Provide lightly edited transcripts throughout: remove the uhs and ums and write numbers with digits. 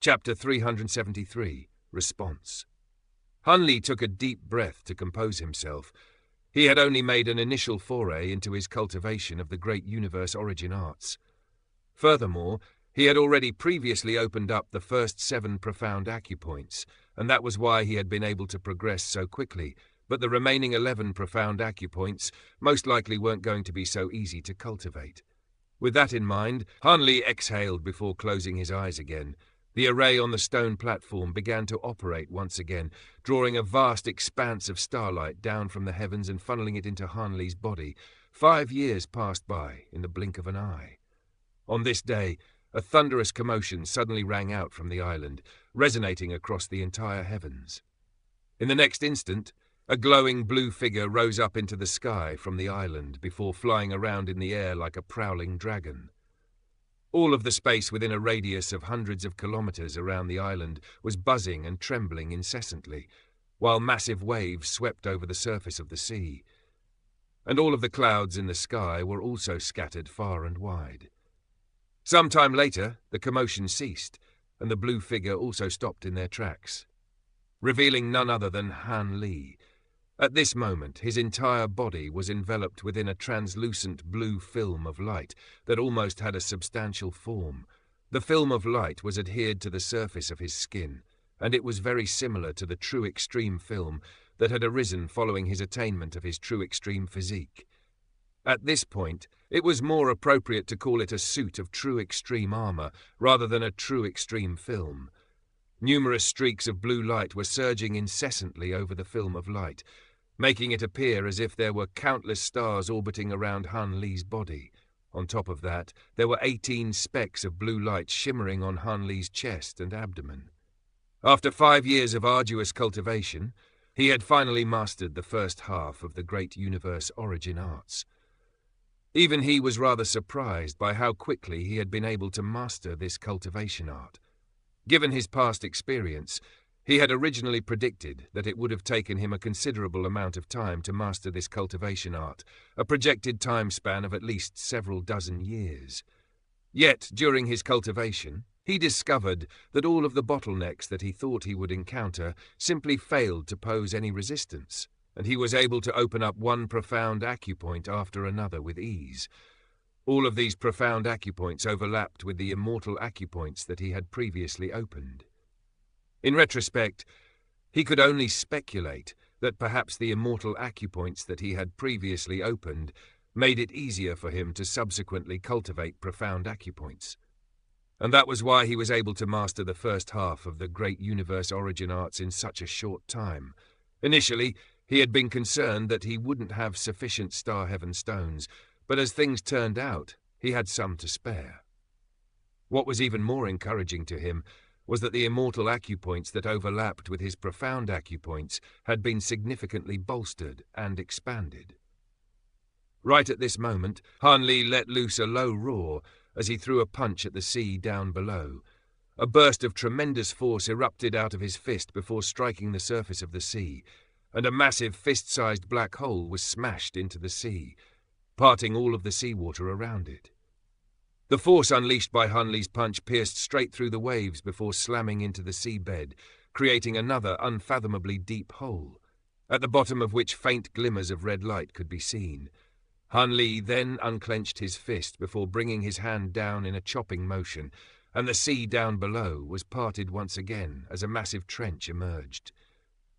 Chapter 373, Response. Han Li took a deep breath to compose himself. He had only made an initial foray into his cultivation of the great universe origin arts. Furthermore, he had already previously opened up the first 7 profound acupoints, and that was why he had been able to progress so quickly, but the remaining 11 profound acupoints most likely weren't going to be so easy to cultivate. With that in mind, Han Li exhaled before closing his eyes again. The array on the stone platform began to operate once again, drawing a vast expanse of starlight down from the heavens and funneling it into Han Li's body. 5 years passed by in the blink of an eye. On this day, a thunderous commotion suddenly rang out from the island, resonating across the entire heavens. In the next instant, a glowing blue figure rose up into the sky from the island before flying around in the air like a prowling dragon. All of the space within a radius of hundreds of kilometers around the island was buzzing and trembling incessantly, while massive waves swept over the surface of the sea. And all of the clouds in the sky were also scattered far and wide. Some time later, the commotion ceased, and the blue figure also stopped in their tracks, revealing none other than Han Li. At this moment, his entire body was enveloped within a translucent blue film of light that almost had a substantial form. The film of light was adhered to the surface of his skin, and it was very similar to the true extreme film that had arisen following his attainment of his true extreme physique. At this point, it was more appropriate to call it a suit of true extreme armor rather than a true extreme film. Numerous streaks of blue light were surging incessantly over the film of light, making it appear as if there were countless stars orbiting around Han Li's body. On top of that, there were 18 specks of blue light shimmering on Han Li's chest and abdomen. After 5 years of arduous cultivation, he had finally mastered the first half of the great universe origin arts. Even he was rather surprised by how quickly he had been able to master this cultivation art. Given his past experience, he had originally predicted that it would have taken him a considerable amount of time to master this cultivation art, a projected time span of at least several dozen years. Yet, during his cultivation, he discovered that all of the bottlenecks that he thought he would encounter simply failed to pose any resistance, and he was able to open up one profound acupoint after another with ease. All of these profound acupoints overlapped with the immortal acupoints that he had previously opened. In retrospect, he could only speculate that perhaps the immortal acupoints that he had previously opened made it easier for him to subsequently cultivate profound acupoints. And that was why he was able to master the first half of the great universe origin arts in such a short time. Initially, he had been concerned that he wouldn't have sufficient Star Heaven stones, but as things turned out, he had some to spare. What was even more encouraging to him was that the immortal acupoints that overlapped with his profound acupoints had been significantly bolstered and expanded. Right at this moment, Han Li let loose a low roar as he threw a punch at the sea down below. A burst of tremendous force erupted out of his fist before striking the surface of the sea, and a massive fist-sized black hole was smashed into the sea, parting all of the seawater around it. The force unleashed by Han Li's punch pierced straight through the waves before slamming into the seabed, creating another unfathomably deep hole, at the bottom of which faint glimmers of red light could be seen. Han Li then unclenched his fist before bringing his hand down in a chopping motion, and the sea down below was parted once again as a massive trench emerged.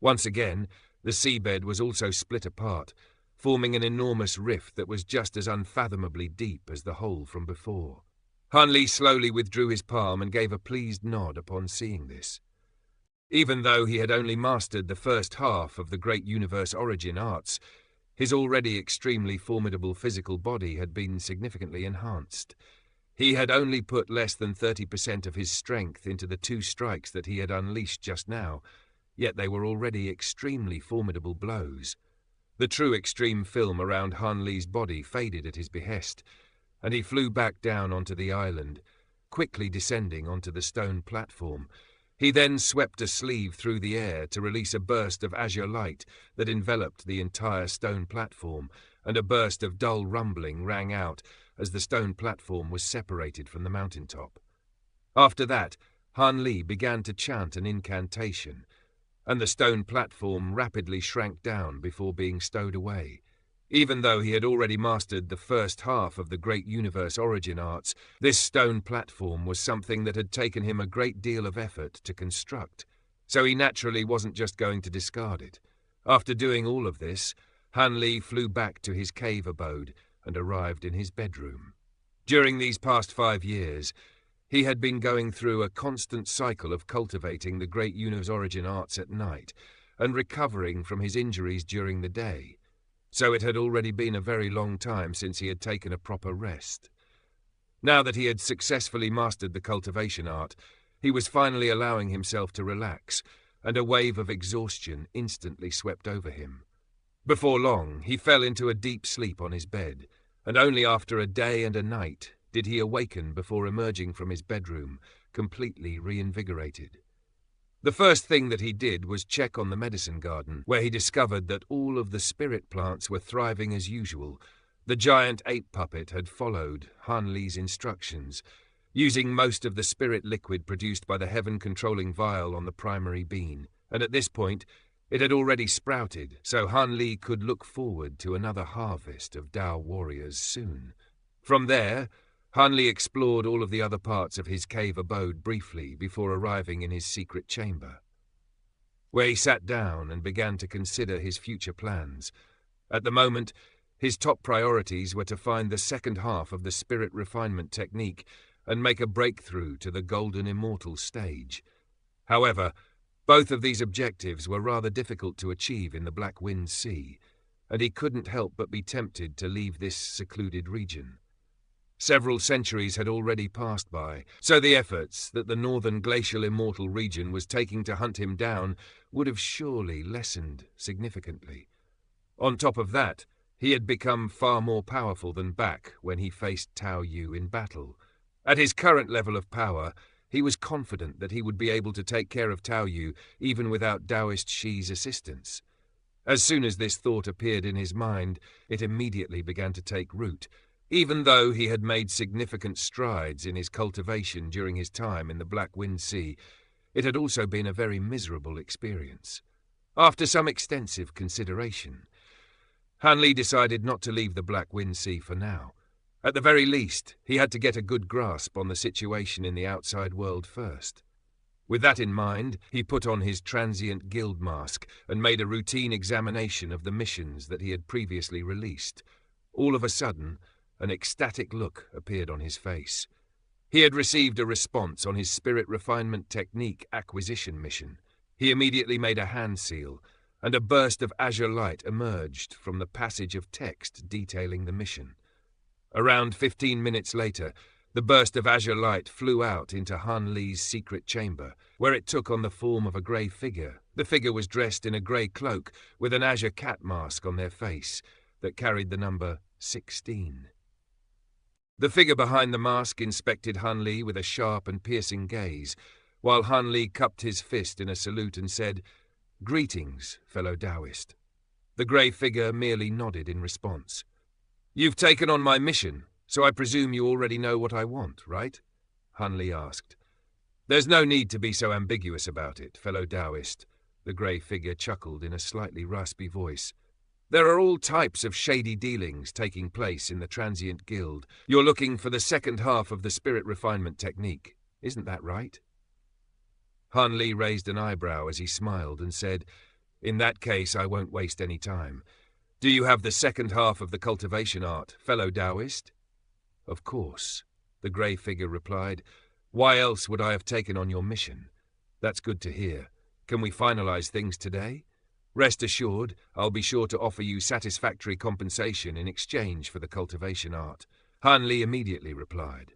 Once again, the seabed was also split apart, forming an enormous rift that was just as unfathomably deep as the hole from before. Han Li slowly withdrew his palm and gave a pleased nod upon seeing this. Even though he had only mastered the first half of the great universe origin arts, his already extremely formidable physical body had been significantly enhanced. He had only put less than 30% of his strength into the 2 strikes that he had unleashed just now, yet they were already extremely formidable blows. The true extreme film around Han Li's body faded at his behest, and he flew back down onto the island, quickly descending onto the stone platform. He then swept a sleeve through the air to release a burst of azure light that enveloped the entire stone platform, and a burst of dull rumbling rang out as the stone platform was separated from the mountaintop. After that, Han Li began to chant an incantation, and the stone platform rapidly shrank down before being stowed away. Even though he had already mastered the first half of the great universe origin arts, this stone platform was something that had taken him a great deal of effort to construct, so he naturally wasn't just going to discard it. After doing all of this, Han Li flew back to his cave abode and arrived in his bedroom. During these past 5 years, he had been going through a constant cycle of cultivating the great universe origin arts at night and recovering from his injuries during the day. So it had already been a very long time since he had taken a proper rest. Now that he had successfully mastered the cultivation art, he was finally allowing himself to relax, and a wave of exhaustion instantly swept over him. Before long, he fell into a deep sleep on his bed, and only after a day and a night did he awaken before emerging from his bedroom, completely reinvigorated. The first thing that he did was check on the medicine garden, where he discovered that all of the spirit plants were thriving as usual. The giant ape puppet had followed Han Li's instructions, using most of the spirit liquid produced by the heaven-controlling vial on the primary bean, and at this point, it had already sprouted, so Han Li could look forward to another harvest of Dao warriors soon. From there, Han Li explored all of the other parts of his cave abode briefly before arriving in his secret chamber, where he sat down and began to consider his future plans. At the moment, his top priorities were to find the second half of the spirit refinement technique and make a breakthrough to the golden immortal stage. However, both of these objectives were rather difficult to achieve in the Black Wind Sea, and he couldn't help but be tempted to leave this secluded region. Several centuries had already passed by, so the efforts that the northern glacial immortal region was taking to hunt him down would have surely lessened significantly. On top of that, he had become far more powerful than back when he faced Tao Yu in battle. At his current level of power, he was confident that he would be able to take care of Tao Yu even without Taoist Shi's assistance. As soon as this thought appeared in his mind, it immediately began to take root. Even though he had made significant strides in his cultivation during his time in the Black Wind Sea, it had also been a very miserable experience. After some extensive consideration, Han Li decided not to leave the Black Wind Sea for now. At the very least, he had to get a good grasp on the situation in the outside world first. With that in mind, he put on his transient guild mask and made a routine examination of the missions that he had previously released. All of a sudden, an ecstatic look appeared on his face. He had received a response on his spirit refinement technique acquisition mission. He immediately made a hand seal, and a burst of azure light emerged from the passage of text detailing the mission. Around 15 minutes later, the burst of azure light flew out into Han Li's secret chamber, where it took on the form of a grey figure. The figure was dressed in a grey cloak with an azure cat mask on their face that carried the number 16. The figure behind the mask inspected Han Li with a sharp and piercing gaze, while Han Li cupped his fist in a salute and said, "Greetings, fellow Taoist." The grey figure merely nodded in response. "You've taken on my mission, so I presume you already know what I want, right?" Han Li asked. "There's no need to be so ambiguous about it, fellow Taoist," the grey figure chuckled in a slightly raspy voice. "There are all types of shady dealings taking place in the Transient Guild. You're looking for the second half of the spirit refinement technique, isn't that right?" Han Li raised an eyebrow as he smiled and said, "In that case, I won't waste any time. Do you have the second half of the cultivation art, fellow Taoist?" "Of course," the grey figure replied. "Why else would I have taken on your mission? That's good to hear. Can we finalize things today? Rest assured, I'll be sure to offer you satisfactory compensation in exchange for the cultivation art." Han Li immediately replied.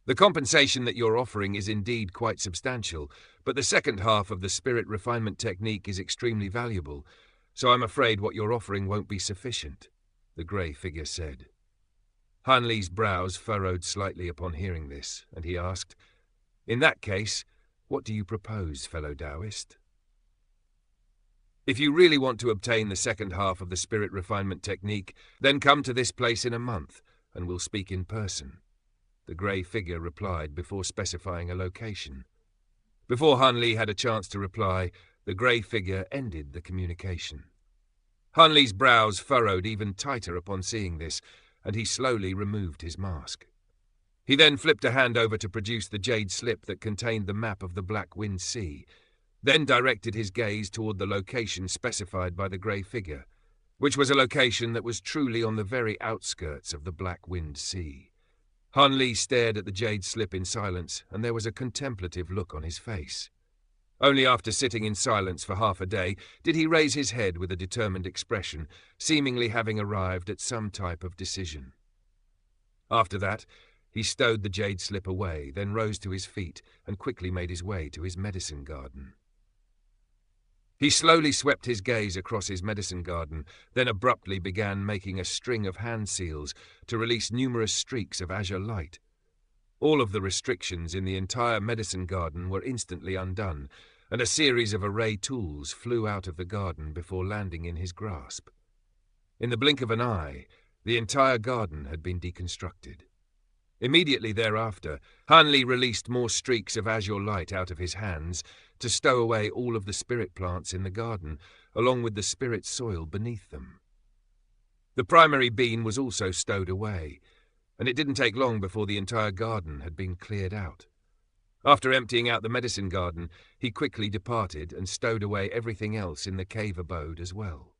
"The compensation that you're offering is indeed quite substantial, but the second half of the spirit refinement technique is extremely valuable, so I'm afraid what you're offering won't be sufficient," the grey figure said. Han Li's brows furrowed slightly upon hearing this, and he asked, "In that case, what do you propose, fellow Taoist?" "If you really want to obtain the second half of the spirit refinement technique, then come to this place in a month, and we'll speak in person," the grey figure replied before specifying a location. Before Hanli had a chance to reply, the grey figure ended the communication. Hanli's brows furrowed even tighter upon seeing this, and he slowly removed his mask. He then flipped a hand over to produce the jade slip that contained the map of the Black Wind Sea, then directed his gaze toward the location specified by the grey figure, which was a location that was truly on the very outskirts of the Black Wind Sea. Hanli stared at the jade slip in silence, and there was a contemplative look on his face. Only after sitting in silence for half a day did he raise his head with a determined expression, seemingly having arrived at some type of decision. After that, he stowed the jade slip away, then rose to his feet and quickly made his way to his medicine garden. He slowly swept his gaze across his medicine garden, then abruptly began making a string of hand seals to release numerous streaks of azure light. All of the restrictions in the entire medicine garden were instantly undone, and a series of array tools flew out of the garden before landing in his grasp. In the blink of an eye, the entire garden had been deconstructed. Immediately thereafter, Hanli released more streaks of azure light out of his hands to stow away all of the spirit plants in the garden, along with the spirit soil beneath them. The primary bean was also stowed away, and it didn't take long before the entire garden had been cleared out. After emptying out the medicine garden, he quickly departed and stowed away everything else in the cave abode as well.